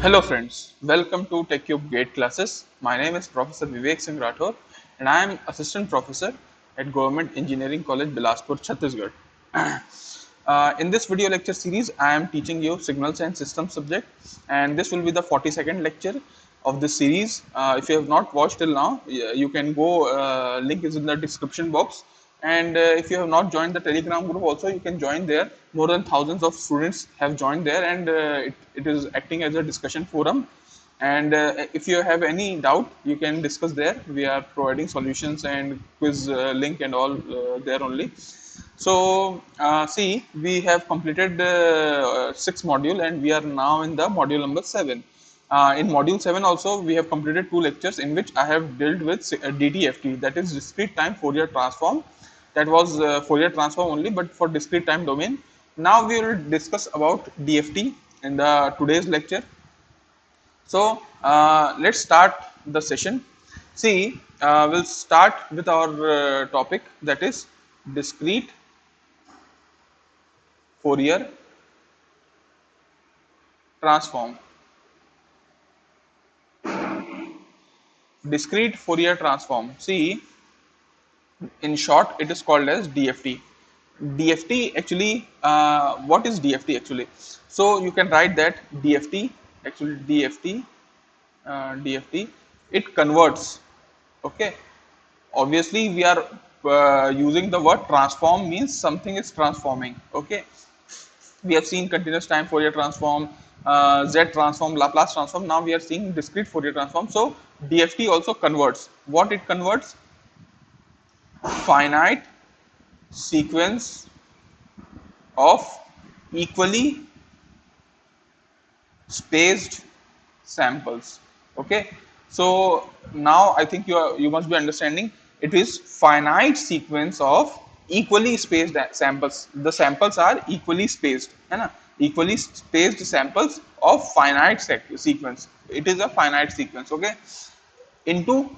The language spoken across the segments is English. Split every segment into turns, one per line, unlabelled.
Hello friends, welcome to TEQIP GATE classes. My name is Professor Vivek Singh Rathore and I am Assistant Professor at Government Engineering College, Bilaspur, Chhattisgarh. In this video lecture series, I am teaching you Signals and Systems subject, and this will be the 42nd lecture of this series. If you have not watched till now, you can go, link is in the description box. And if you have not joined the Telegram group also, you can join there. More than thousands of students have joined there, and it is acting as a discussion forum. And if you have any doubt, you can discuss there. We are providing solutions and quiz link and all there only. So see, we have completed 6 module and we are now in the module number 7. In module 7 also we have completed 2 lectures in which I have dealt with DTFT, that is discrete time Fourier transform. That was Fourier transform only, but for discrete time domain. Now we will discuss about DFT in the today's lecture. So let's start the session. See, we'll start with our topic, that is discrete Fourier transform. Discrete Fourier transform. See, in short, it is called as DFT. DFT actually, what is DFT actually? So you can write that DFT, actually DFT, it converts. Okay, obviously we are using the word transform, means something is transforming. Okay, we have seen continuous time Fourier transform, Z transform, Laplace transform. Now we are seeing discrete Fourier transform. So DFT also converts. What it converts? Finite sequence of equally spaced samples. Okay, so now I think you must be understanding, it is finite sequence of equally spaced samples. The samples are equally spaced, है ना? Equally spaced samples of finite sequence. It is a finite sequence. Okay, into,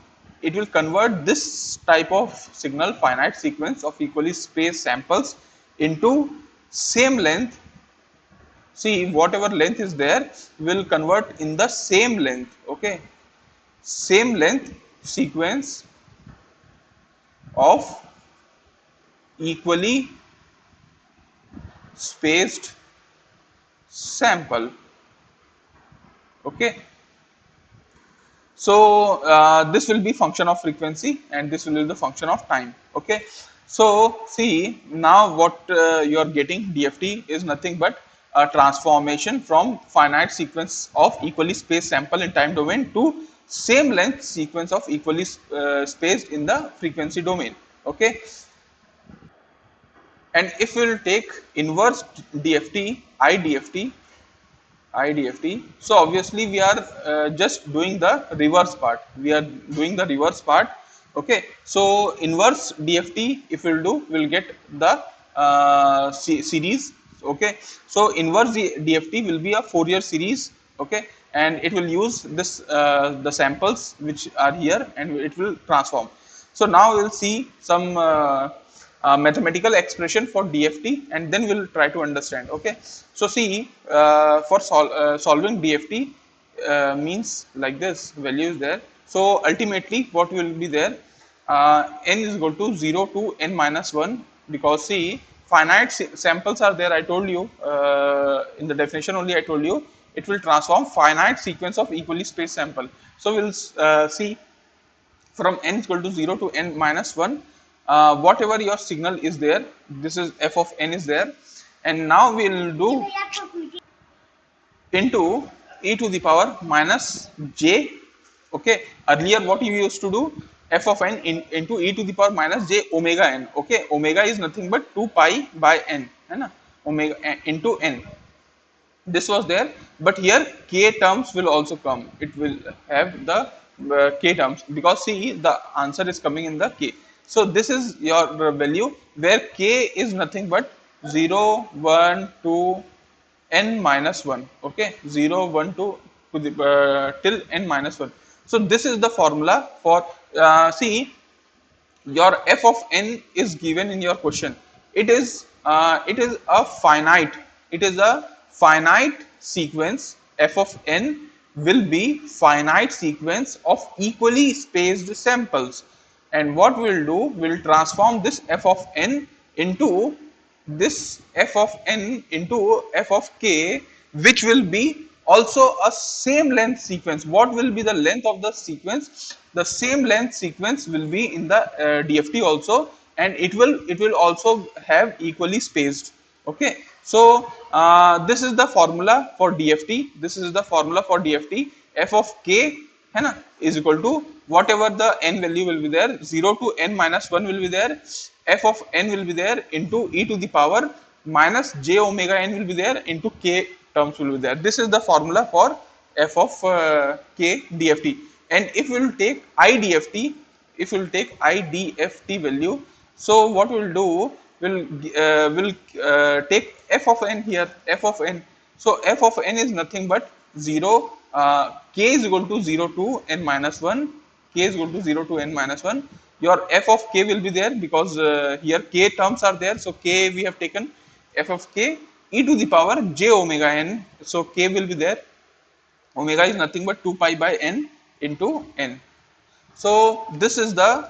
it will convert this type of signal, finite sequence of equally spaced samples, into same length. See, whatever length is there will convert in the same length. Okay, same length sequence of equally spaced sample. Okay, so this will be function of frequency and this will be the function of time. Okay, so see, now what you are getting, DFT is nothing but a transformation from finite sequence of equally spaced sample in time domain to same length sequence of equally spaced in the frequency domain. Okay, and if we will take inverse DFT, IDFT, so obviously we are just doing the reverse part. We are doing the reverse part. Okay, so inverse DFT, if we'll do, we'll get the series. Okay, so inverse DFT will be a Fourier series. Okay, and it will use this the samples which are here and it will transform. So now we'll see some mathematical expression for DFT and then we'll try to understand. Okay, so see, for solving DFT means like this, value is there. So ultimately what will be there, n is equal to 0 to n minus 1, because see, finite samples are there. I told you in the definition only, I told you it will transform finite sequence of equally spaced sample. So we'll see, from n is equal to 0 to n minus 1, whatever your signal is there, this is f of n is there, and now we will do into e to the power minus j. Okay, earlier what you used to do, f of n into e to the power minus j omega n. Okay, omega is nothing but 2 pi by n, है ना, omega into n. This was there, but here k terms will also come. It will have the k terms, because see, the answer is coming in the k. So this is your value where k is nothing but 0, 1, 2, n minus 1. Okay, 0, 1, 2 to the till n minus 1. So this is the formula for see, your f of n is given in your question. It is a finite sequence f of n will be finite sequence of equally spaced samples. And what we'll do, we'll transform this f of n into this f of n into f of k, which will be also a same length sequence. What will be the length of the sequence? The same length sequence will be in the DFT also, and it will also have equally spaced. Okay, so this is the formula for DFT. This is the formula for DFT. F of k है ना is equal to whatever the n value will be there, 0 to n minus 1 will be there, f of n will be there into e to the power minus j omega n will be there into k terms will be there. This is the formula for f of k DFT. And if we will take IDFT, if we will take IDFT value, so what we will do, will take f of n here, f of n. So f of n is nothing but 0, k is equal to 0 to n minus 1, k is equal to 0 to n minus 1. Your f of k will be there because here k terms are there, so k we have taken f of k e to the power j omega n, so k will be there. Omega is nothing but 2 pi by n into n. So this is the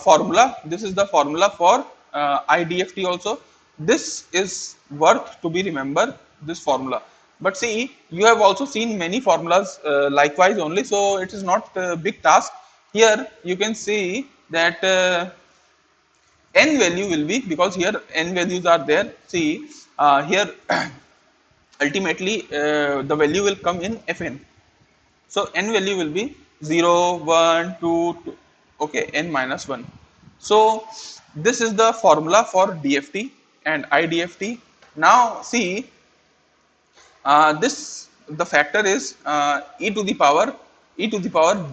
formula. This is the formula for IDFT also. This is worth to be remembered, this formula. But see, you have also seen many formulas likewise only, so it is not a big task. Here you can see that n value will be, because here n values are there. See here ultimately the value will come in fn. So n value will be 0, 1, 2, 2, okay, n minus 1. So this is the formula for DFT and IDFT. Now see, this the factor is e to the power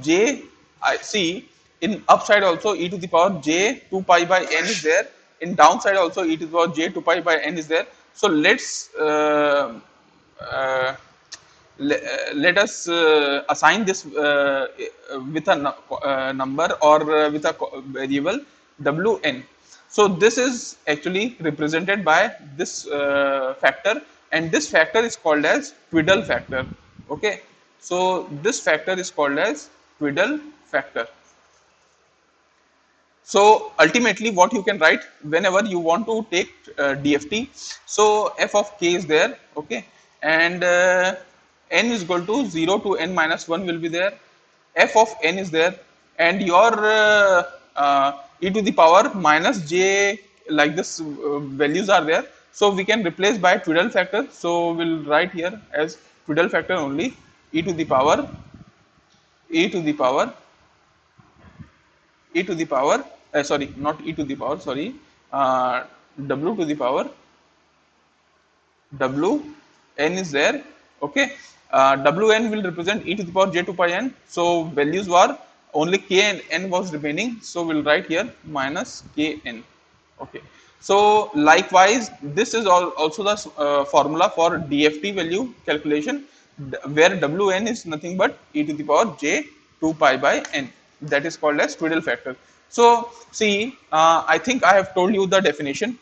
j. I see in upside also e to the power j 2 pi by n is there. In downside also e to the power j 2 pi by n is there. So let's let us assign this with a number or with a variable wn. So this is actually represented by this factor, and this factor is called as Twiddle factor. Okay, so this factor is called as Twiddle factor. So ultimately what you can write whenever you want to take DFT, so f of k is there, okay, and n is equal to 0 to n minus 1 will be there, f of n is there, and your e to the power minus j, like this values are there. So we can replace by Twiddle factor. So we'll write here as Twiddle factor only, e to the power sorry, not e to the power, sorry, w to the power w n is there, okay. Wn will represent e to the power j 2 pi n. So values were only k and n was remaining, so we'll write here minus k n. Okay, so likewise this is also the formula for DFT value calculation, where wn is nothing but e to the power j 2 pi by n. That is called as Twiddle factor. So see, I think I have told you the definition.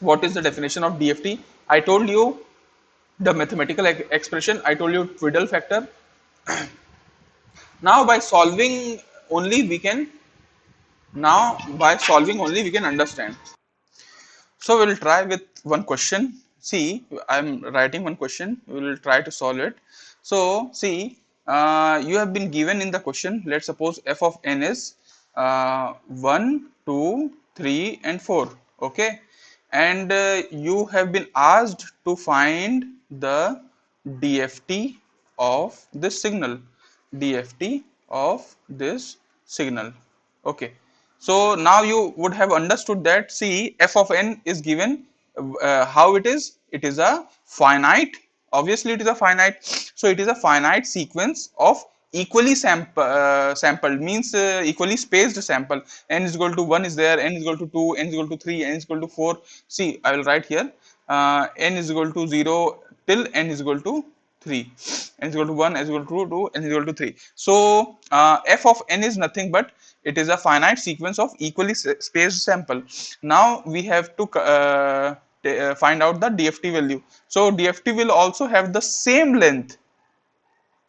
What is the definition of DFT? I told you the mathematical expression. I told you Twiddle factor. Now by solving only we can understand. So we will try with one question. See, I am writing one question. We will try to solve it. So see, you have been given in the question, let's suppose f of n is 1, 2, 3 and 4, okay, and you have been asked to find the DFT of this signal, okay. So now you would have understood that, see, f of n is given, how it is a finite, obviously it is a finite, so it is a finite sequence of equally sampled, means equally spaced sample. N is equal to 1 is there, n is equal to 2, n is equal to 3, n is equal to 4. See, I will write here n is equal to 0 till n is equal to 3, n is equal to 1, n is equal to 2, n is equal to 3. So f of n is nothing but it is a finite sequence of equally spaced sample. Now we have to find out the DFT value. So DFT will also have the same length,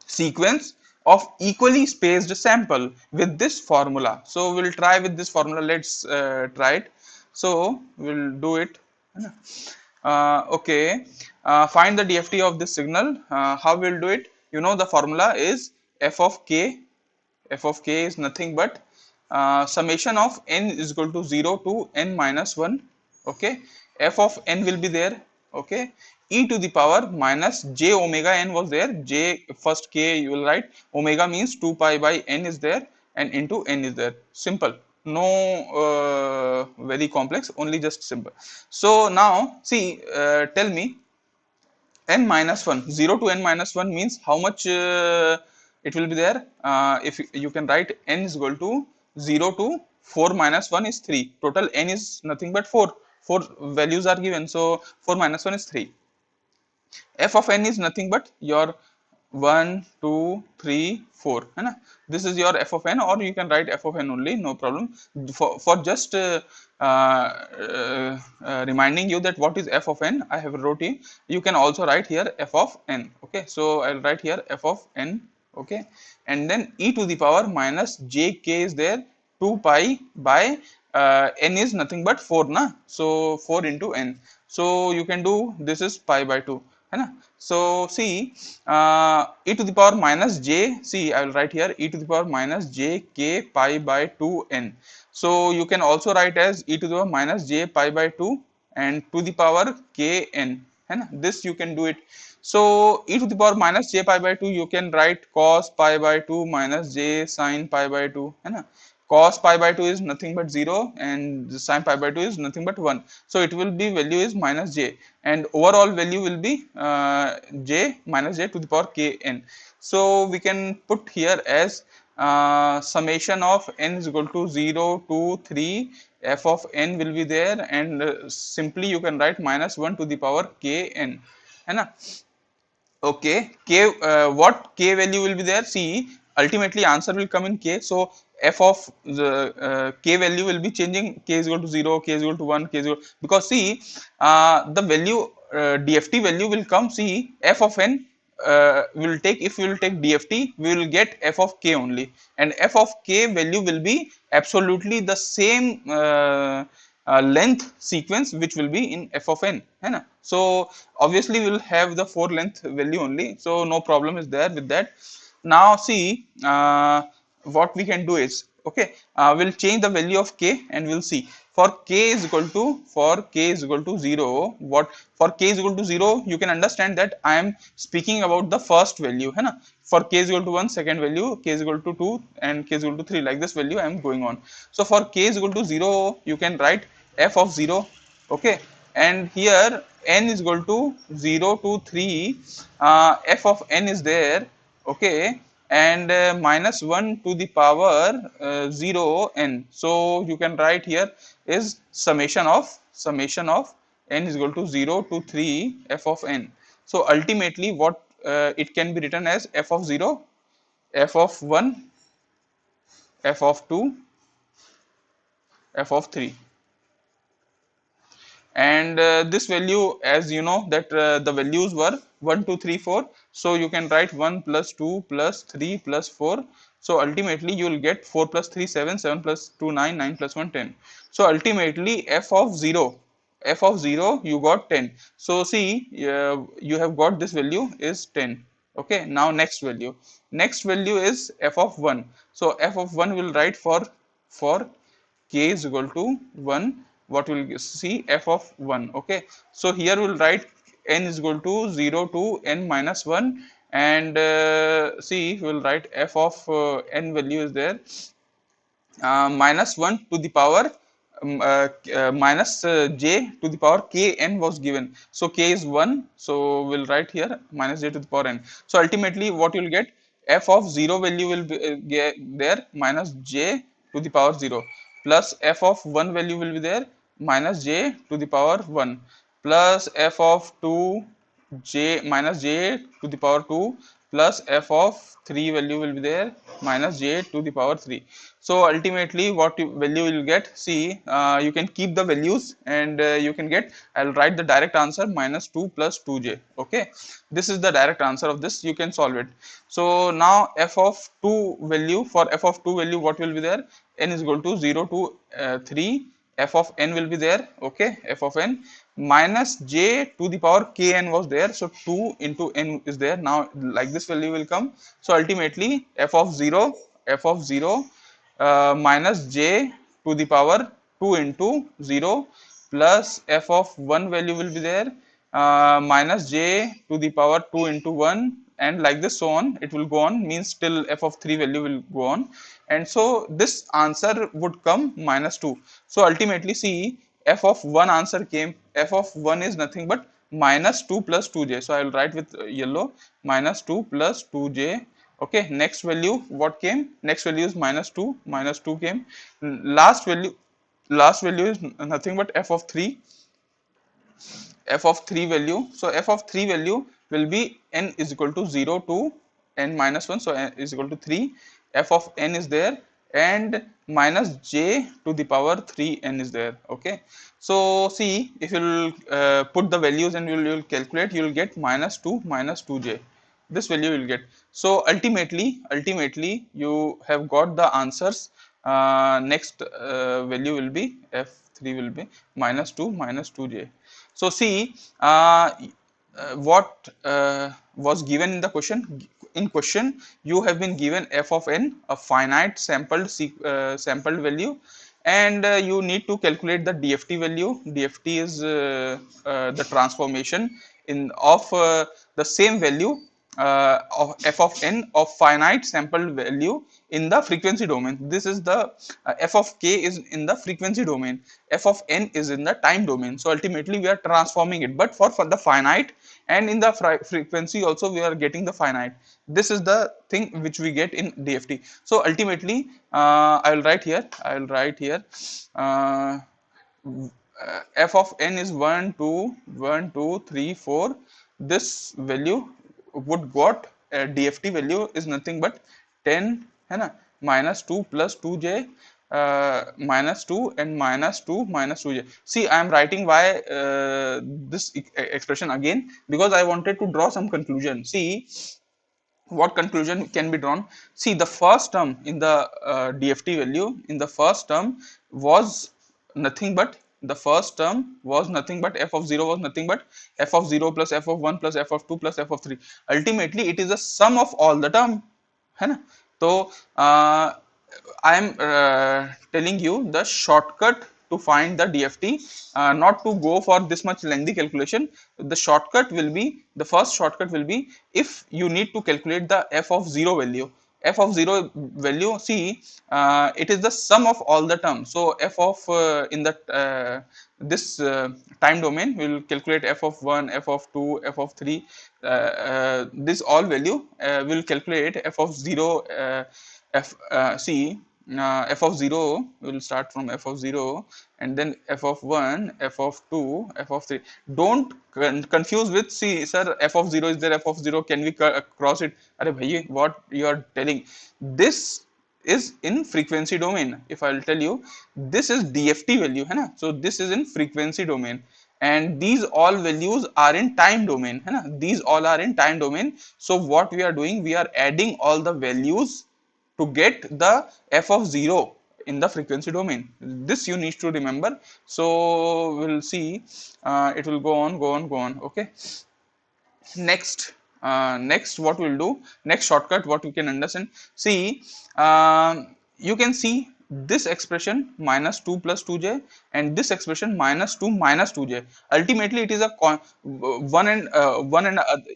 sequence of equally spaced sample with this formula. So we'll try with this formula. Let's try it. So we'll do it. Okay, find the DFT of this signal. How we'll do it? You know the formula is f of k. F of k is nothing but summation of n is equal to 0 to n minus 1. Okay, f of n will be there. Okay, e to the power minus j omega n was there. J first k you will write, omega means 2 pi by n is there, and into n is there. Simple, no very complex, only just simple. So now see, tell me, n minus 1, 0 to n minus 1 means how much it will be there. If you can write n is equal to 0 to 4 minus 1 is 3. Total n is nothing but 4. 4 values are given, so 4 minus 1 is 3. F of n is nothing but your 1, 2, 3, 4. है ना? This is your f of n, or you can write f of n only, no problem. For just reminding you that what is f of n, I have wrote here. You can also write here f of n. Okay, so I'll write here f of n. Okay, and then e to the power minus jk is there. 2 pi by n is nothing but 4 na, so 4 into n. So you can do, this is pi by 2 है ना. So see, e to the power minus j, see I will write here e to the power minus j k pi by 2 n. So you can also write as e to the power minus j pi by 2 and to the power k n है ना. This you can do it. So e to the power minus j pi by 2 you can write cos pi by 2 minus j sin pi by 2 है ना. Cos pi by 2 is nothing but 0 and sin pi by 2 is nothing but 1. So it will be, value is minus j, and overall value will be j minus j to the power k n. So we can put here as summation of n is equal to 0 to 3, f of n will be there, and simply you can write minus 1 to the power k n है ना. Okay, k what k value will be there? See, ultimately answer will come in k. So f of the k value will be changing. K is equal to 0, k is equal to 1, k is equal, because see, the value dft value will come. See, f of n will take, if we will take dft, we will get f of k only, and f of k value will be absolutely the same length sequence which will be in f of n है ना. So obviously we will have the 4 length value only, so no problem is there with that. Now see, what we can do is, okay, we'll change the value of k and we'll see. For k is equal to, for k is equal to 0, what, for k is equal to 0, you can understand that I am speaking about the first value है ना. For k is equal to 1, second value, k is equal to 2, and k is equal to 3, like this value I am going on. So for k is equal to 0, you can write f of 0. Okay, and here n is equal to 0 to 3, f of n is there. Okay, and minus 1 to the power 0 n. So you can write here is summation of n is equal to 0 to 3 f of n. So ultimately what it can be written as f of 0, f of 1, f of 2, f of 3. And this value, as you know that the values were 1 2 3 4, so you can write 1 plus 2 plus 3 plus 4. So ultimately you will get 4 plus 3 7, 7 plus 2 9, 9 plus 1 10. So ultimately f of 0, you got 10. So see, you have got this value is 10. Okay, now next value is f of 1. So f of 1 will write for k is equal to 1, what will see, f of 1. Okay, so here we'll write n is equal to 0 to n minus 1, and see, we'll write f of n value is there, minus 1 to the power minus j to the power k n was given. So k is 1, so we'll write here minus j to the power n. So ultimately what you'll get, f of 0 value will be there, minus j to the power 0, plus f of 1 value will be there, minus j to the power 1, plus f of 2 j minus j to the power 2, plus f of 3 value will be there minus j to the power 3. So ultimately what value you will get, see, you can keep the values and you can get, I'll write the direct answer minus 2 plus 2j. Okay, this is the direct answer of this, you can solve it. So now f of 2 value, for f of 2 value what will be there, n is equal to 0 to 3, f of n will be there. Okay, f of n minus j to the power kn was there, so 2 into n is there. Now like this value will come, so ultimately f of 0, f of 0 minus j to the power 2 into 0 plus f of 1 value will be there minus j to the power 2 into 1, and like this so on it will go on, means till f of 3 value will go on, and so this answer would come minus 2. So ultimately see, f of 1 answer came, f of 1 is nothing but minus 2 plus 2j. So I will write with yellow, minus 2 plus 2j. Okay, next value what came, next value is minus 2 came. Last value is nothing but f of 3, f of 3 value. So f of 3 value will be n is equal to 0 to n minus 1, so n is equal to 3, f of n is there, and minus j to the power 3n is there. Okay, so see, if you'll put the values and you'll calculate, you'll get minus 2 minus 2j, this value you will get. So ultimately you have got the answers. Next value will be f3 will be minus 2 minus 2j. So see, what was given in the question. In question you have been given f of n, a finite sampled value, and you need to calculate the DFT value. DFT is the transformation in of the same value of f of n of finite sample value in the frequency domain. This is the f of k is in the frequency domain, f of n is in the time domain. So ultimately we are transforming it, but for the finite, and in the frequency also we are getting the finite. This is the thing which we get in DFT. So ultimately I will write here uh, f of n is 1 2 1 2 3 4. This value would got DFT value is nothing but 10 है ना, minus 2 plus 2j minus 2 and minus 2 minus 2j. See, I am writing why this expression again, because I wanted to draw some conclusion. See, what conclusion can be drawn? See, the first term in the DFT value, in the first term was nothing but, the first term was nothing but f of 0 was nothing but f of 0 plus f of 1 plus f of 2 plus f of 3. Ultimately it is a sum of all the term, है ना. So I am telling you the shortcut to find the DFT, not to go for this much lengthy calculation. The shortcut will be, the first shortcut will be, if you need to calculate the f of 0 value. F of 0 value, see, it is the sum of all the terms. So f of in the this time domain, we will calculate f of 1, f of 2, f of 3. This all value will calculate f of 0. See, f of 0 will start from f of 0, and then f of 1, f of 2, f of 3. Don't confuse with, see sir, f of 0 is there, f of 0 can we cross it? Are bhai, what you are telling? This is in frequency domain. If I will tell you, this is DFT value, है ना? So this is in frequency domain, and these all values are in time domain, है ना? These all are in time domain. So what we are doing, we are adding all the values to get the f of 0 in the frequency domain. This you need to remember. So we'll see, it will go on. Okay, next what we'll do, next shortcut what we can understand. See, you can see this expression minus 2 plus 2j and this expression minus 2 minus 2j. Ultimately it is a one and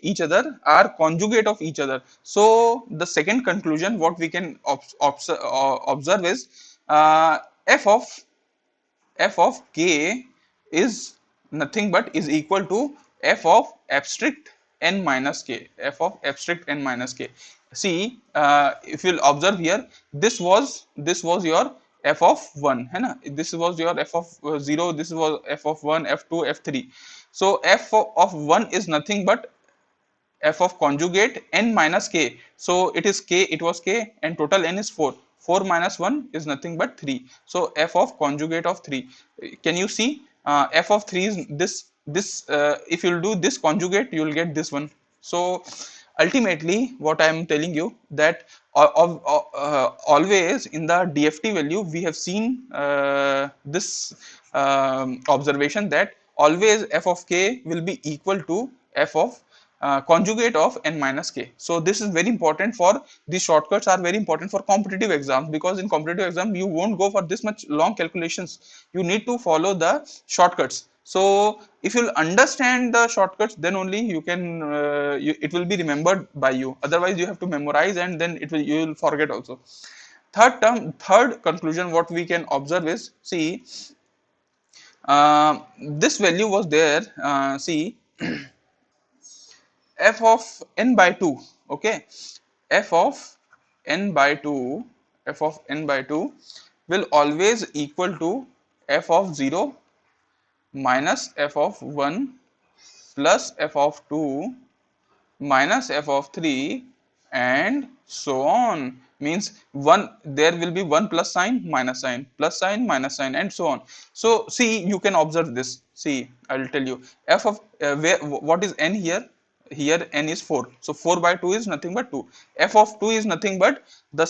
each other are conjugate of each other. So the second conclusion what we can observe is f of k is nothing but is equal to f of abstract n minus k, f of abstract n minus k. See, if you'll observe here, this was your f of 1, है ना? This was your f of 0, this was f of 1, f2, f3. So f of 1 is nothing but f of conjugate n minus k. So it is k, it was k, and total n is 4. 4 minus 1 is nothing but 3. So f of conjugate of 3. Can you see? F of 3 is this. If you'll do this conjugate, you will get this one. So ultimately, what I am telling you, that always in the DFT value we have seen this observation, that always f of k will be equal to f of conjugate of n minus k. So this is very important for, these shortcuts are very important for competitive exams, because in competitive exam you won't go for this much long calculations. You need to follow the shortcuts. So if you'll understand the shortcuts, then only you can it will be remembered by you. Otherwise you have to memorize, and then you will forget also. Third conclusion what we can observe is, see, this value was there, see, f of n by 2, okay, f of n by 2, f of n by 2 will always equal to f of 0 minus f of 1 plus f of 2 minus f of 3 and so on. Means one, there will be 1 plus sign, minus sign, plus sign, minus sign, and so on. So see, you can observe this. See, I will tell you, f of what is n here? Here n is 4, so 4 by 2 is nothing but 2. F of 2 is nothing but the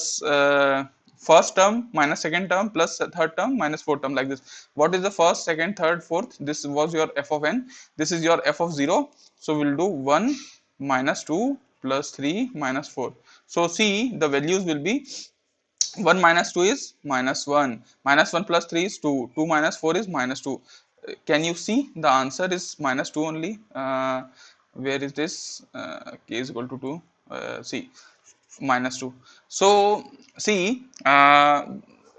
first term minus second term plus third term minus fourth term, like this. What is the first, second, third, fourth? This was your f of n. This is your f of 0. So we'll do 1 minus 2 plus 3 minus 4. So see, the values will be 1 minus 2 is minus 1, minus 1 plus 3 is 2, 2 minus 4 is minus 2. Can you see the answer is minus 2 only? Where is this? K is equal to 2. See, minus 2. So see,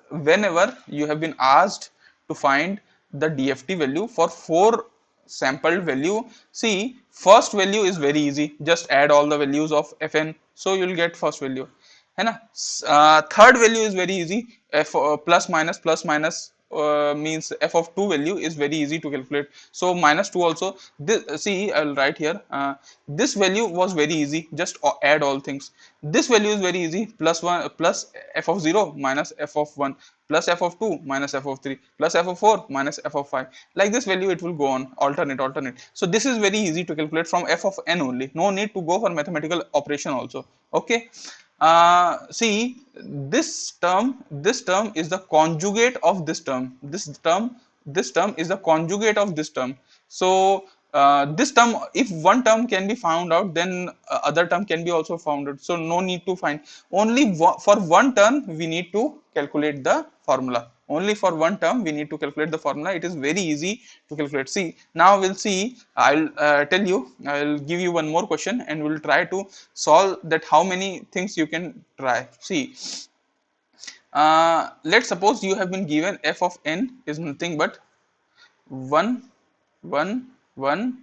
whenever you have been asked to find the DFT value for 4 sampled value, see, first value is very easy, just add all the values of fn, so you will get first value, है ना. Third value is very easy, f plus minus means f of 2 value is very easy to calculate. So minus 2 also, this, see, I will write here, this value was very easy, just add all things. This value is very easy, plus 1 plus f of 0 minus f of 1 plus f of 2 minus f of 3 plus f of 4 minus f of 5. Like this value it will go on, alternate. So this is very easy to calculate from f of n only, no need to go for mathematical operation also. Okay, see, this term is the conjugate of this term is the conjugate of this term. So this term, if one term can be found out, then other term can be also found out. So no need to find, only for one term we need to calculate the formula. Only for one term we need to calculate the formula. It is very easy to calculate. See, now we'll see, I'll tell you, I'll give you one more question and we'll try to solve that, how many things you can try. See, let's suppose you have been given f of n is nothing but 1 1 1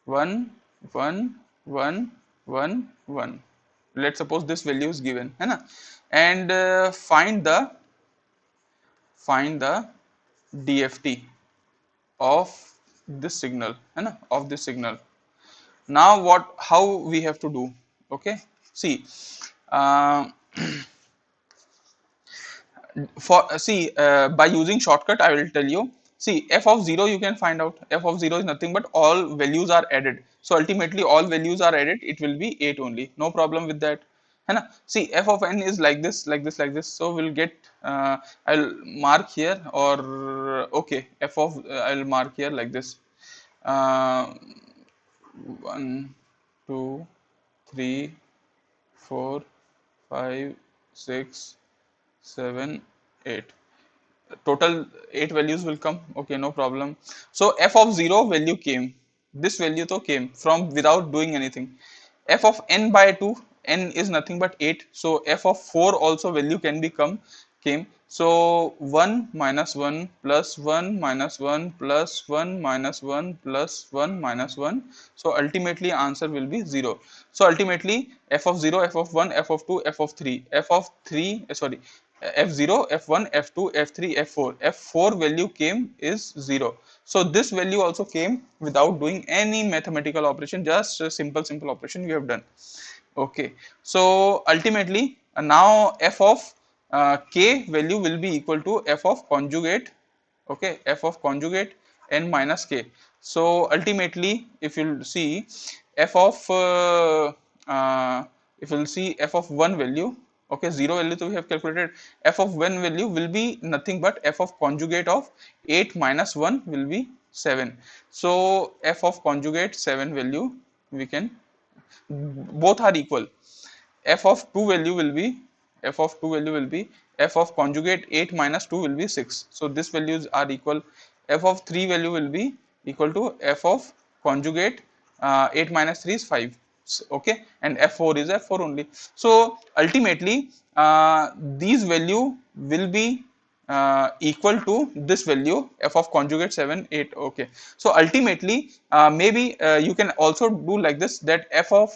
1 1 1 1 1. Let's suppose this value is given, है ना, and find the DFT of this signal, है ना, of this signal. Now how we have to do? Okay, see, by using shortcut I will tell you. See, f of 0 you can find out. F of 0 is nothing but all values are added. So ultimately all values are added, it will be 8 only. No problem with that. है ना? See, f of n is like this. So we'll get, I'll mark here, or okay, f of, I'll mark here like this. 1, 2, 3, 4, 5, 6, 7, 8. Total 8 values will come. Okay, no problem. So f of 0 value came. This value though came from without doing anything. F of n by 2, n is nothing but 8. So f of 4 also value can become came. So 1 minus 1 plus 1 minus 1 plus 1 minus 1 plus 1 minus 1. So ultimately answer will be 0. So ultimately f of 0, f of 1, f of 2, f of 3, f of 3, sorry, f0, f1, f2, f3, f4. f4 value came is 0. So this value also came without doing any mathematical operation, just a simple operation we have done. Okay, so ultimately now f of k value will be equal to f of conjugate, okay, f of conjugate n minus k. So ultimately if you'll see f of if you'll see f of one value, okay, 0 value so we have calculated, f of one value will be nothing but f of conjugate of 8 minus 1 will be 7. So f of conjugate 7 value we can, both are equal. F of 2 value will be, f of 2 value will be f of conjugate 8 minus 2 will be 6. So this values are equal. F of 3 value will be equal to f of conjugate 8 minus 3 is 5. Okay, and f4 is f4 only. So ultimately these value will be equal to this value f of conjugate 7 8. Okay, so ultimately maybe you can also do like this, that f of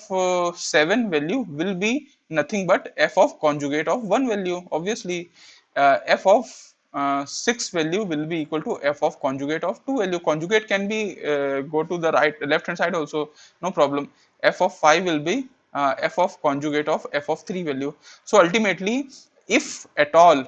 7 value will be nothing but f of conjugate of 1 value. Obviously f of 6 value will be equal to f of conjugate of 2 value. Conjugate can be go to the left hand side also, no problem. F of 5 will be f of conjugate of f of 3 value. So ultimately if at all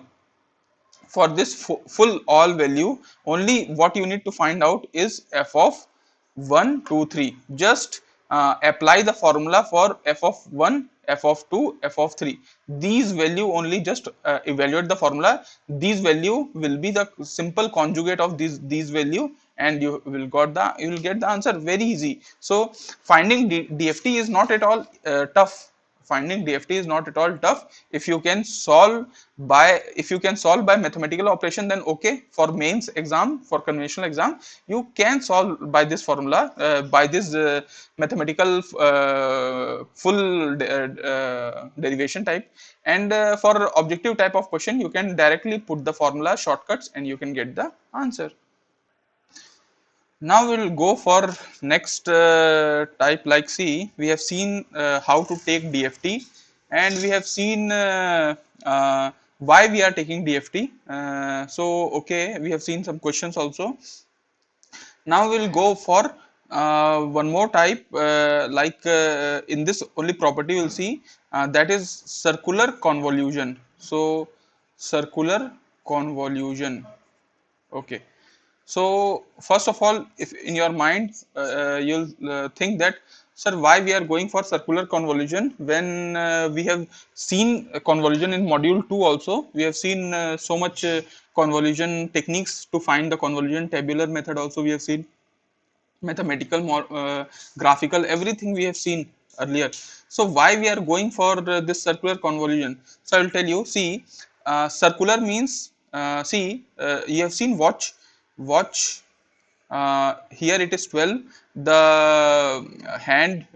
for this full all value, only what you need to find out is f of 1 2 3. Just apply the formula for f of 1, f of 2, f of 3. These value only, just evaluate the formula. These value will be the simple conjugate of these value, and you will get the answer very easy. So finding DFT is not at all tough. Finding DFT is not at all tough. If you can solve by mathematical operation, then okay. For mains exam, for conventional exam, you can solve by this formula, by this mathematical full derivation type. And for objective type of question, you can directly put the formula shortcuts and you can get the answer. Now we will go for next type. Like, see, we have seen how to take DFT, and we have seen why we are taking DFT. So okay, we have seen some questions also. Now we will go for one more type, in this only property we will see, that is circular convolution. So circular convolution, okay. So first of all, if in your mind you'll think that, sir, why we are going for circular convolution when we have seen convolution in module 2 also. We have seen so much convolution techniques to find the convolution, tabular method also we have seen, mathematical, graphical, everything we have seen earlier. So why we are going for this circular convolution? So I will tell you. See, circular means, you have seen watch. Here it is 12. The hand,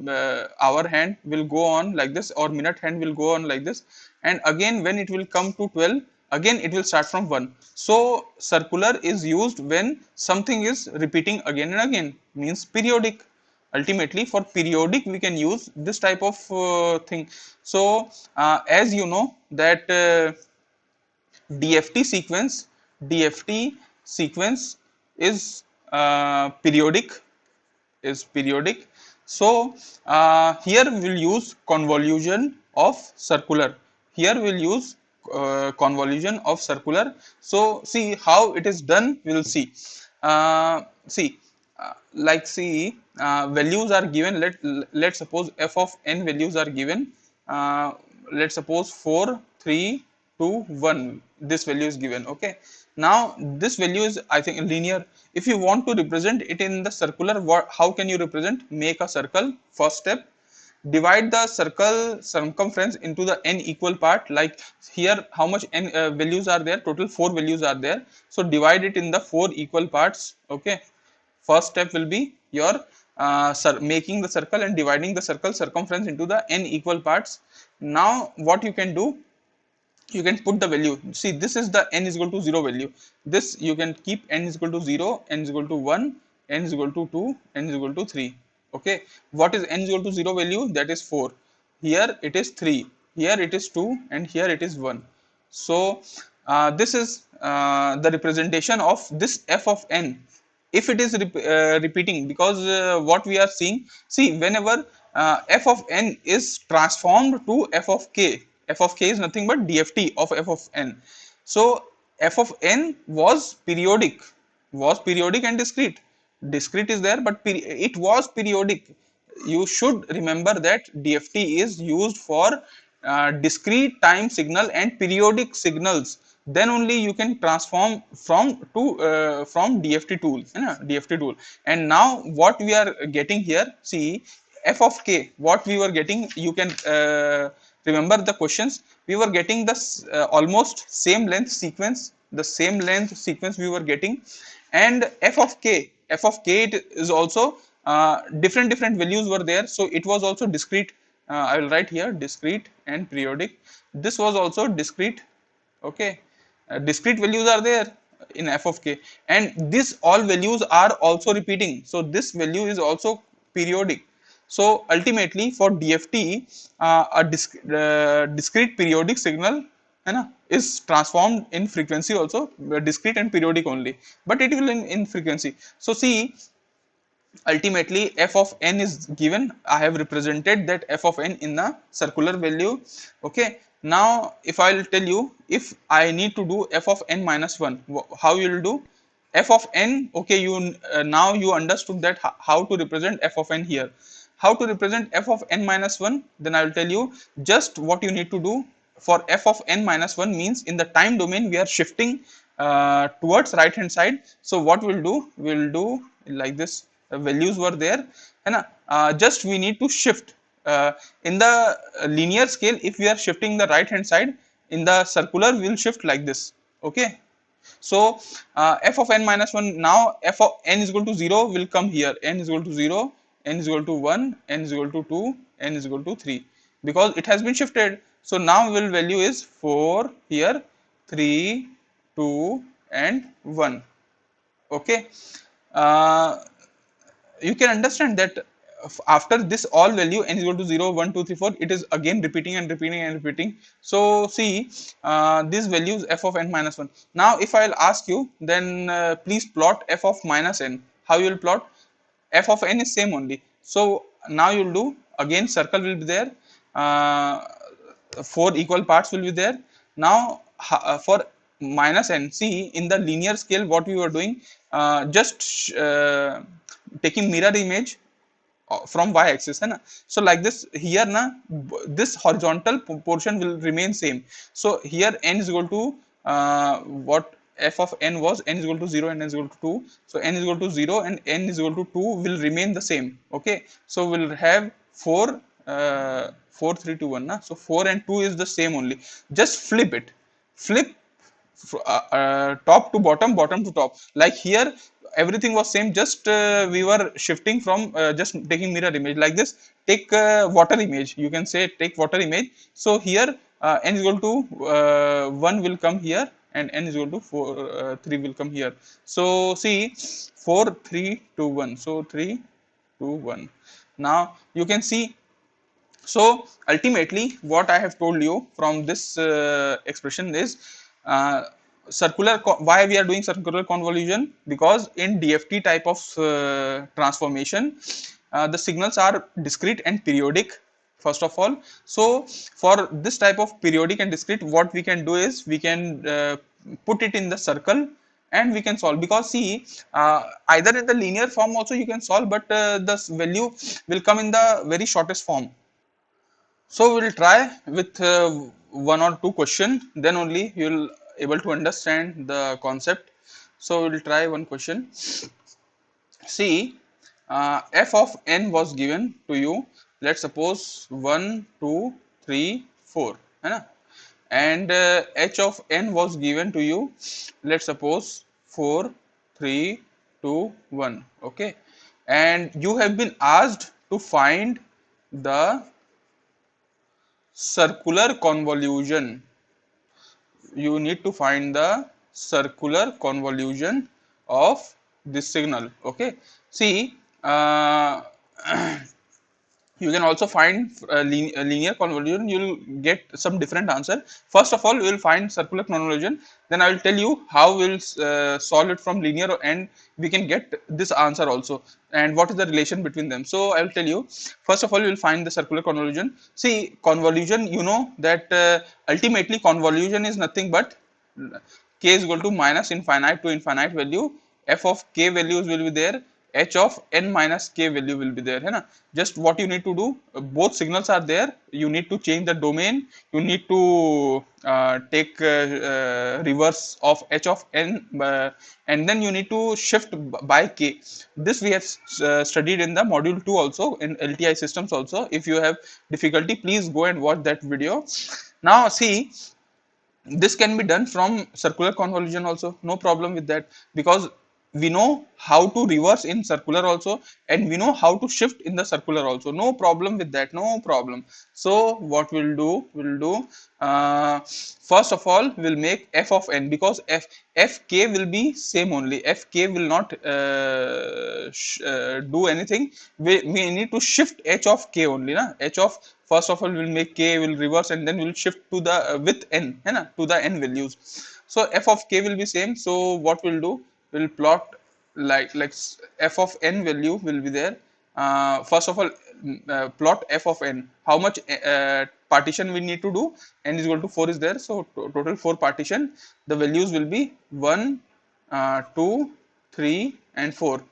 our hand will go on like this, or minute hand will go on like this, and again when it will come to 12, again it will start from 1. So circular is used when something is repeating again and again, means periodic. Ultimately for periodic we can use this type of thing. So as you know that DFT sequence DFT sequence is periodic, So here we will use convolution of circular. Here we will use convolution of circular. So see how it is done. We will see. See, values are given. Let's suppose f of n values are given. Let's suppose 4 3 2 1. This value is given. Okay. Now this value is, I think, linear. If you want to represent it in the circular, how can you represent? Make a circle. First step, divide the circle circumference into the n equal part. Like here, how much n values are there? Total 4 values are there. So divide it in the 4 equal parts. Okay. First step will be your making the circle and dividing the circle circumference into the n equal parts. Now what you can do, you can put the value. See, this is the n is equal to 0 value. This you can keep n is equal to 0, n is equal to 1, n is equal to 2, n is equal to 3. Okay, what is n is equal to 0 value? That is 4. Here it is 3, here it is 2, and here it is 1. So this is the representation of this f of n if it is repeating, because what we are seeing, see, whenever f of n is transformed to f of k is nothing but dft of f of n. So f of n was periodic and discrete. Discrete is there, but it was periodic. You should remember that DFT is used for discrete time signal and periodic signals. Then only you can transform from DFT tool, DFT tool. And now what we are getting here, see, f of k, what we were getting, you can remember the questions. We were getting this almost same length sequence, we were getting, and f of k it is also different values were there, so it was also discrete. I will write here discrete and periodic. This was also discrete. Okay, discrete values are there in f of k, and this all values are also repeating, so this value is also periodic. So ultimately for DFT, discrete periodic signal is transformed in frequency also, discrete and periodic only, but it will in frequency. So see, ultimately f of n is given. I have represented that f of n in the circular value. Okay, now if I'll tell you, if I need to do f of n minus 1, how you will do f of n? Okay, you now you understood that how to represent f of n here. How to represent f of n minus 1? Then I will tell you just what you need to do. For f of n minus 1 means in the time domain we are shifting towards right hand side. So what we'll do, we'll do like this. Values were there, and just we need to shift in the linear scale. If we are shifting the right hand side, in the circular we will shift like this. Okay, so f of n minus 1, now f of n is equal to 0 will come here, n is equal to 0, n is equal to 1, n is equal to 2, n is equal to 3, because it has been shifted. So now will value is 4 here, 3, 2 and 1. Okay, you can understand that after this all value n is equal to 0, 1, 2, 3, 4, it is again repeating and repeating and repeating. So see, these values f of n minus 1. Now if I'll ask you, then please plot f of minus n. How you will plot? F of n is same only. So now you'll do, again circle will be there, 4 equal parts will be there. Now for minus n, see, in the linear scale what we were doing, just taking mirror image from y axis, hai na? So like this here na, this horizontal portion will remain same. So here n is equal to what f of n was, n is equal to 0 and n is equal to 2. So n is equal to 0 and n is equal to 2 will remain the same. Okay, so we'll have 4 4 3 2 1 na? So 4 and 2 is the same only. Just flip it, flip top to bottom, bottom to top. Like here everything was same, just we were shifting from just taking mirror image like this. Take water image, you can say take water image. So here n is equal to 1 will come here and n is equal to 4 3 will come here. So see, 4 3 2 1, so 3 2 1. Now you can see, so ultimately what I have told you from this expression is circular. Why we are doing circular convolution? Because in DFT type of transformation, the signals are discrete and periodic first of all. So for this type of periodic and discrete, what we can do is we can put it in the circle and we can solve. Because see, either in the linear form also you can solve, but the value will come in the very shortest form. So we'll try with one or two question, then only you'll able to understand the concept. So we'll try one question. See, f of n was given to you. Let's suppose 1, 2, 3, 4, है ना? And h of n was given to you. Let's suppose 4, 3, 2, 1. Okay, and you have been asked to find the circular convolution. You need to find the circular convolution of this signal. Okay, see, You can also find linear convolution. You'll get some different answer. First of all, we will find circular convolution. Then I will tell you how we'll solve it from linear, and we can get this answer also, and what is the relation between them. So I will tell you. First of all, you will find the circular convolution. See, convolution, you know that ultimately convolution is nothing but k is equal to minus infinite to infinite value. F of k values will be there, h of n minus k value will be there, है ना. Just what you need to do, both signals are there, you need to change the domain, you need to take reverse of h of n, and then you need to shift by k. This we have studied in the module 2 also, in LTI systems also. If you have difficulty, please go and watch that video. Now see, this can be done from circular convolution also, no problem with that, because we know how to reverse in circular also, and we know how to shift in the circular also, no problem with that, no problem. So what we'll do, first of all we'll make f of n, because fk will be same only, fk will not do anything. We need to shift h of k only, na. H of, first of all we'll make k, will reverse, and then we'll shift to the with n, है ना, to the n values. So f of k will be same. So what we'll do, we'll plot like f of n value will be there. First of all, plot f of n, how much partition we need to do. N is equal to 4 is there, so total 4 partition. The values will be 1, 2, 3 and 4,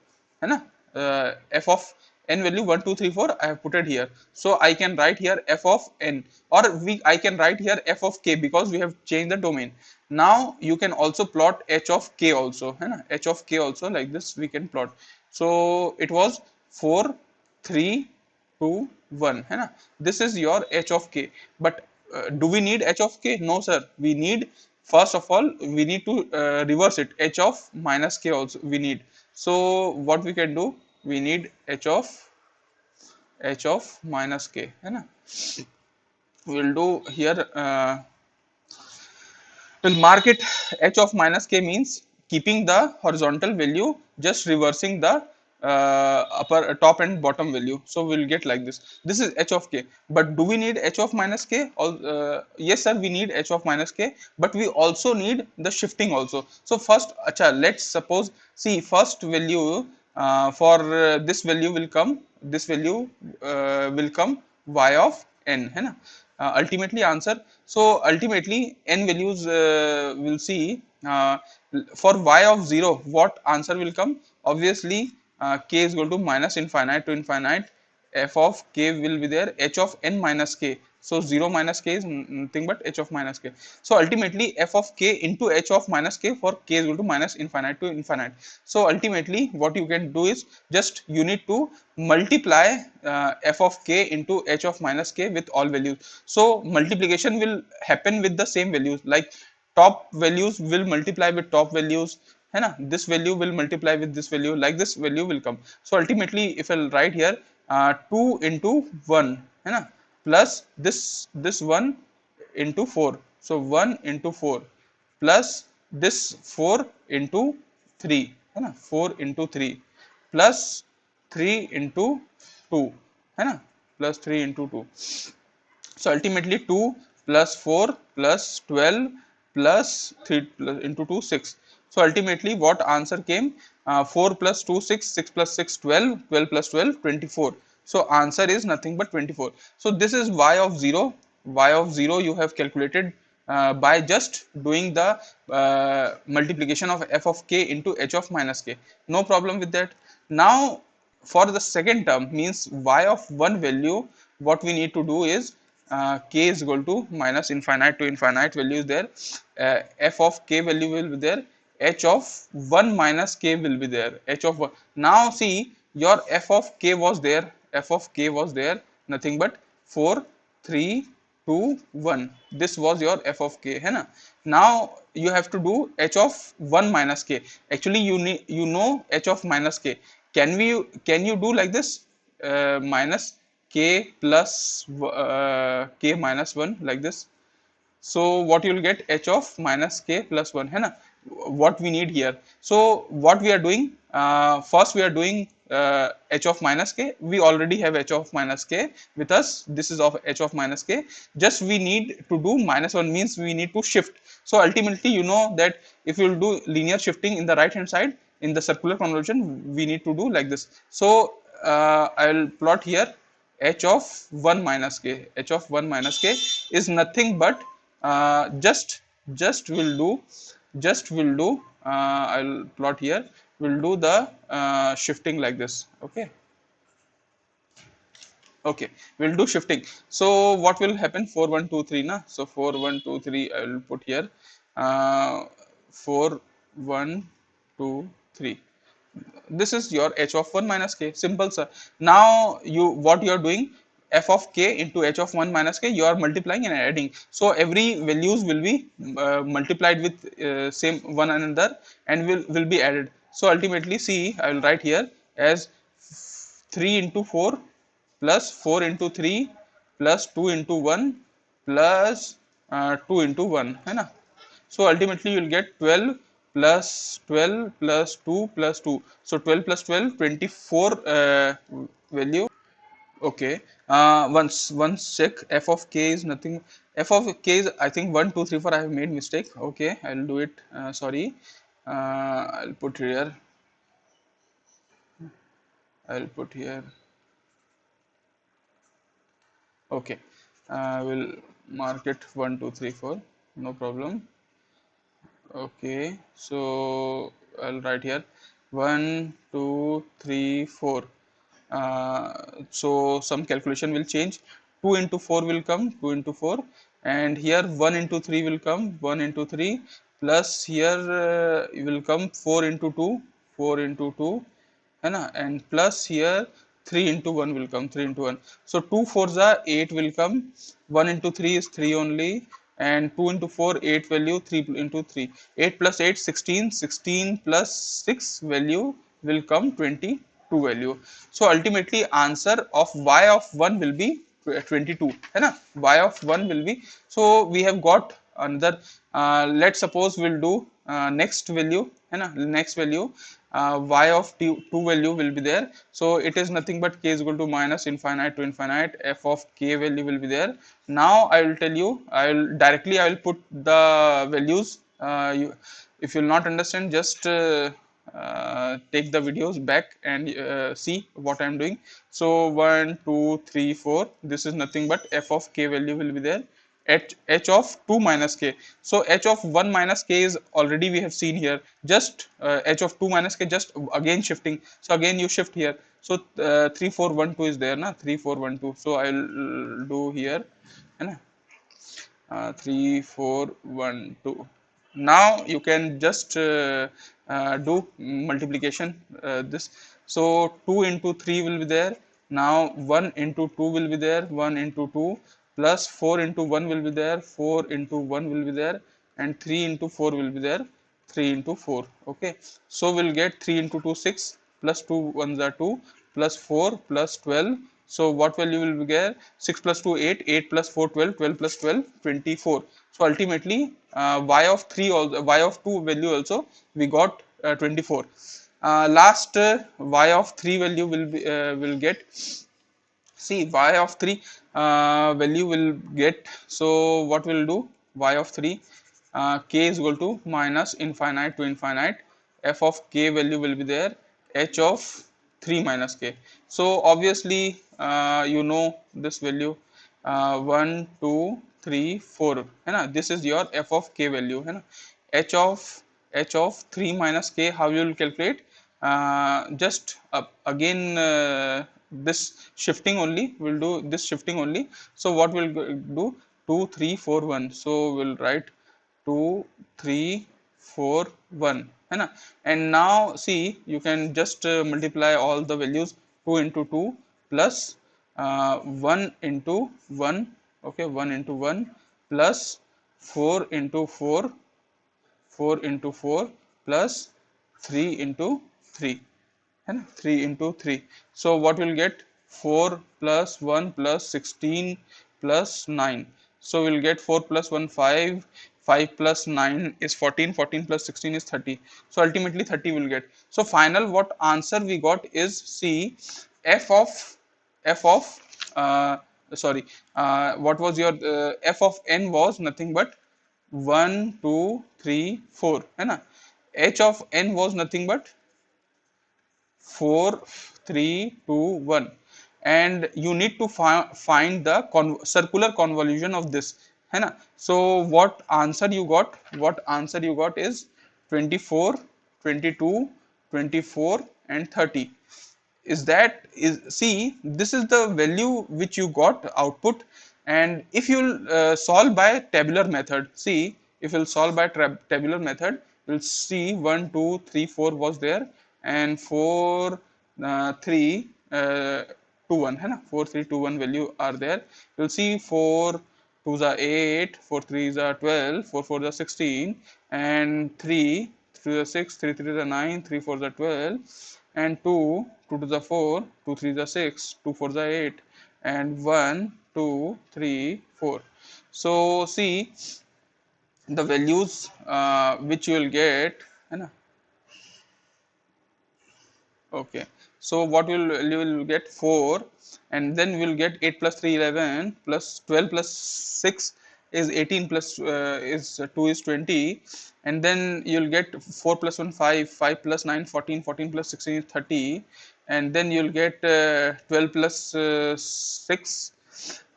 है ना. F of n value 1, 2, 3, 4 I have put it here. So I can write here f of n, or I can write here f of k, because we have changed the domain. Now you can also plot h of k also, है ना, h of k also, like this we can plot. So it was 4, 3, 2, 1, है ना. This is your h of k. But do we need h of k? No sir, we need, first of all we need to reverse it, h of minus k also we need. So what we can do, we need h of minus k, है ना. We'll do here, we'll mark it, h of minus k means keeping the horizontal value, just reversing the upper, top and bottom value. So we'll get like this. This is h of k. But do we need h of minus k? Yes sir, we need h of minus k, but we also need the shifting also. So first, let's suppose, see, first value, for this value will come, this value will come y of n, है ना. Ultimately answer, so ultimately n values will see, for y of 0 what answer will come. Obviously k is equal to minus infinite to infinite, f of k will be there, h of n minus k. So 0 minus k is nothing but h of minus k. So ultimately f of k into h of minus k, for k is equal to minus infinite to infinite. So ultimately what you can do is, just you need to multiply f of k into h of minus k with all values. So multiplication will happen with the same values, like top values will multiply with top values, है ना. This value will multiply with this value, like this value will come. So ultimately if I'll write here 2 into 1, है ना, plus this 1 into 4, so 1 into 4 plus this 4 into 3, है ना, 4 into 3 plus 3 into 2, है ना, plus 3 into 2. So ultimately 2 plus 4 plus 12 plus 3 plus into 2, 6. So ultimately what answer came, 4 plus 2, 6, 6 plus 6, 12, 12 plus 12, 24. So answer is nothing but 24. So this is y of 0. Y of 0 you have calculated by just doing the multiplication of f of k into h of minus k. No problem with that. Now for the second term, means y of one value, what we need to do is, k is equal to minus infinite to infinite value is there, f of k value will be there, h of 1 minus k will be there, h of 1. Now see, your f of k was there, f of k was there, nothing but 4, 3, 2, 1. This was your f of k, है ना. Now you have to do h of 1 minus k. Actually you know h of minus k. Can you do like this, minus k plus k minus 1, like this. So what you will get, h of minus k plus 1, है ना, what we need here. So what we are doing, first we are doing h of minus k. We already have h of minus k with us. This is of h of minus k. Just we need to do minus 1, means we need to shift. So ultimately, you know that if you will do linear shifting in the right hand side in the circular convolution, we need to do like this. So I will plot here h of 1 minus k. H of 1 minus k is nothing but just will do I'll plot here, will do the shifting like this. Okay, we'll do shifting. So what will happen? 4 1 2 3 na. So 4 1 2 3 I will put here, 4 1 2 3. This is your h of 1 minus k. Simple, sir. Now what you are doing, f of k into h of 1 minus k, you are multiplying and adding. So every values will be multiplied with same one another and will be added. So ultimately, see, I will write here as 3 into 4 plus 4 into 3 plus 2 into 1 plus 2 into 1 है ना. So ultimately you will get 12 plus 12 plus 2 plus 2. So 12 plus 12, 24 value. Okay. Once check, f of k is nothing. F of k is, I think, 1 2 3 4. I have made mistake. Okay, I'll do it. Sorry. I'll put here. I'll put here. Okay. We'll mark it 1 2 3 4. No problem. Okay, so I'll write here 1 2 3 4. So some calculation will change. 2 into 4 will come 2 into 4, and here 1 into 3 will come 1 into 3, plus here will come 4 into 2 4 into 2, है ना, and plus here 3 into 1 will come 3 into 1. So 2 4s are 8 will come, 1 into 3 is 3 only, and 2 into 4 8 value, 3 into 3 8 plus 8 16, 16 plus 6 value will come 22 value. So ultimately answer of y of 1 will be 22 है ना. Y of 1 will be, so we have got another, let's suppose we'll do next value है ना. Next value, y of 2 value will be there. So it is nothing but k is equal to minus infinite to infinite, f of k value will be there. Now I will tell you, I will put the values. If you will not understand, just take the videos back and see what I am doing. So 1 2 3 4, this is nothing but f of k value will be there, h of 2 minus k. So h of 1 minus k is already we have seen here. Just h of 2 minus k, just again shifting. So again you shift here. So 3 4 1 2 is there na, 3 4 1 2. So I will do here, 3 4 1 2. Now you can just do multiplication, this. So 2 into 3 will be there. Now 1 into 2 will be there, 1 into 2, plus 4 into 1 will be there, 4 into 1 will be there, and 3 into 4 will be there, 3 into 4. Okay, so we'll get 3 into 2 6, plus 2 ones are 2, plus 4 plus 12. So what value will we get? 6 plus 2 8, 8 plus 4 12, 12 plus 12 24. So ultimately y of 3 also, y of 2 value also we got 24. Last y of 3 value will get, see, y of 3 value will get. So what we'll do, y of 3, k is equal to minus infinite to infinite, f of k value will be there, h of 3 minus k. So obviously you know this value, 1 2 3 4 है ना. This is your f of k value है ना. h of 3 minus k, how you will calculate? Just again this shifting only, we'll do this shifting only. So what we'll do, 2 3 4 1. So we'll write 2 3 4 1 है ना. And now see, you can just multiply all the values. 2 into 2 plus 1 into 1. Okay, 1 into 1 plus 4 into 4, 4 into 4 plus 3 into 3 and 3 into 3. So what will get? 4 plus 1 plus 16 plus 9. So we'll get 4 plus 1 5, 5 plus 9 is 14, 14 plus 16 is 30. So ultimately 30 will get. So final what answer we got is C, f of sorry, what was your f of n was nothing but 1 2 3 4 है ना, h of n was nothing but 4 3 2 1, and you need to find the circular convolution of this है ना. So what answer you got, is 24 22 24 and 30. Is see, this is the value which you got output. And if you solve by tabular method, see, if you'll solve by tabular method, you'll see 1 2 3 4 was there, and 4 3 2 1 है ना, 4 3 2 1 value are there. You'll see 4 2 are 8, 4 3 are 12, 4 4 are 16, and 3 3 are 6, 3 3 are 9, 3 4 are 12, and 2 2 to the 4, 2 3 the 6, 2 4 the 8, and 1 2 3 4. So see the values which you will get है ना. Okay, so what you will get 4, and then we'll get 8 plus 3 11 plus 12 plus 6 is 18 plus is 2 is 20, and then you'll get 4 plus 1 5, 5 plus 9 14, 14 plus 16 is 30, and then you'll get 12 plus 6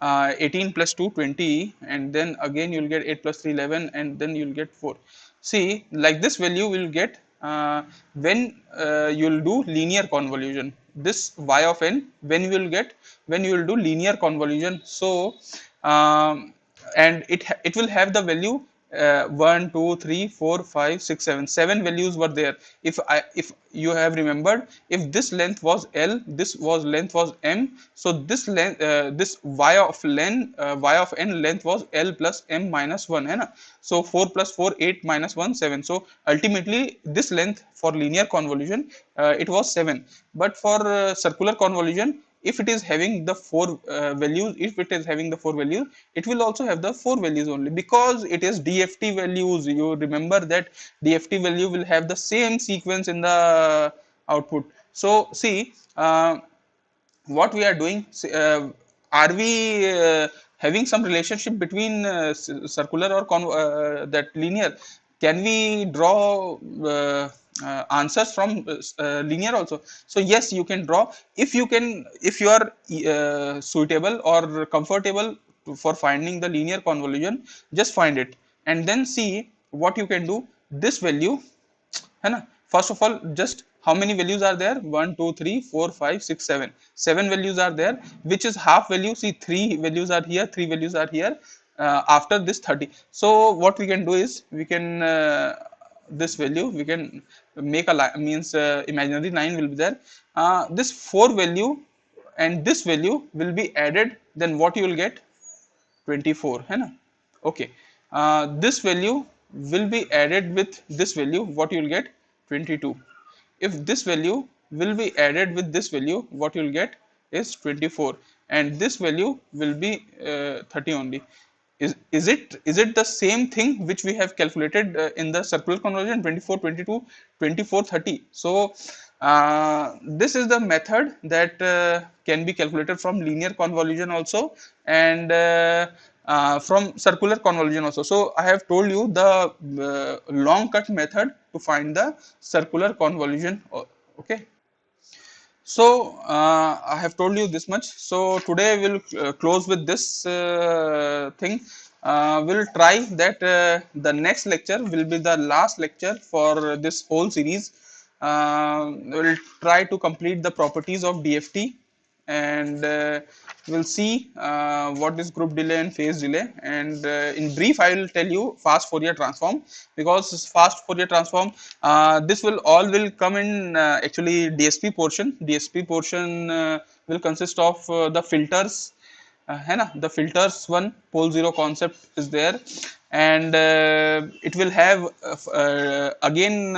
18 plus 2 20, and then again you'll get 8 plus 3 11, and then you'll get 4. See, like this value will get when you'll do linear convolution, this y of n, when you will get when you will do linear convolution. So and it will have the value 1 2 3 4 5 6 7, 7 values were there. If you have remembered, if this length was L, this was length was M, so this length this y of n length was L plus M minus 1 है ना. So 4 plus 4 8 minus 1 7. So ultimately this length for linear convolution it was 7, but for circular convolution, if it is having the four values, it will also have the 4 values only, because it is DFT values. You remember that DFT value will have the same sequence in the output. So see what we are doing, are we having some relationship between circular or that linear? Can we draw answers from linear also? So yes, you can draw. If you are suitable or comfortable for finding the linear convolution, just find it and then see what you can do. This value है ना, first of all, just how many values are there? 1 2 3 4 5 6 7, 7 values are there, which is half value. See, 3 values are here, 3 values are here after this 30. So what we can do is, we can this value we can make a line, means imaginary line will be there. This 4 value and this value will be added, then what you will get? 24 है ना. Okay, this value will be added with this value, what you will get? 22. If this value will be added with this value, what you will get is 24, and this value will be 30 only. Is it the same thing which we have calculated in the circular convolution? 24 22 24 30. So this is the method that can be calculated from linear convolution also, and from circular convolution also. So I have told you the long cut method to find the circular convolution. Okay. So I have told you this much. So today we'll close with this thing. We'll try that the next lecture will be the last lecture for this whole series. We'll try to complete the properties of DFT, and we'll see what is group delay and phase delay. And in brief, I will tell you fast Fourier transform, because fast Fourier transform, this will come in actually DSP portion. DSP portion will consist of the filters. है ना, the filters one, pole zero concept is there, and it will have again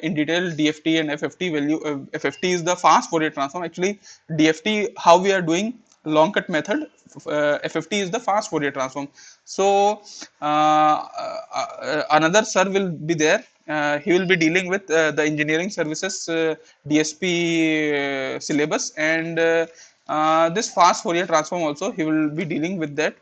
in detail DFT and FFT value. FFT is the fast Fourier transform. Actually DFT, how we are doing, long cut method. FFT is the fast Fourier transform. So another sir will be there. He will be dealing with the engineering services DSP syllabus, and this fast Fourier transform also he will be dealing with that.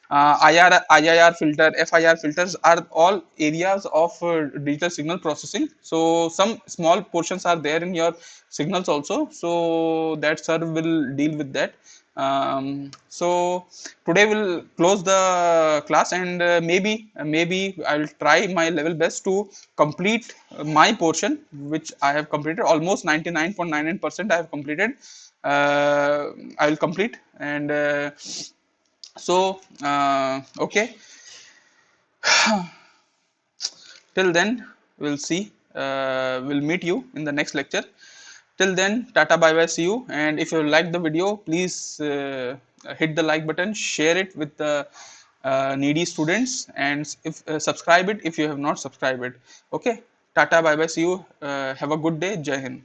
IIR filter, FIR filters are all areas of digital signal processing. So some small portions are there in your signals also. So that sir will deal with that. So today we'll close the class, and maybe I'll try my level best to complete my portion, which I have completed almost 99.99%. I have completed. I will complete, and okay, till then we'll see, we'll meet you in the next lecture. Till then, tata, bye bye, see you. And if you like the video, please hit the like button, share it with the needy students, and if subscribe it if you have not subscribed it. Okay, tata, bye bye, see you. Have a good day. Jai Hind.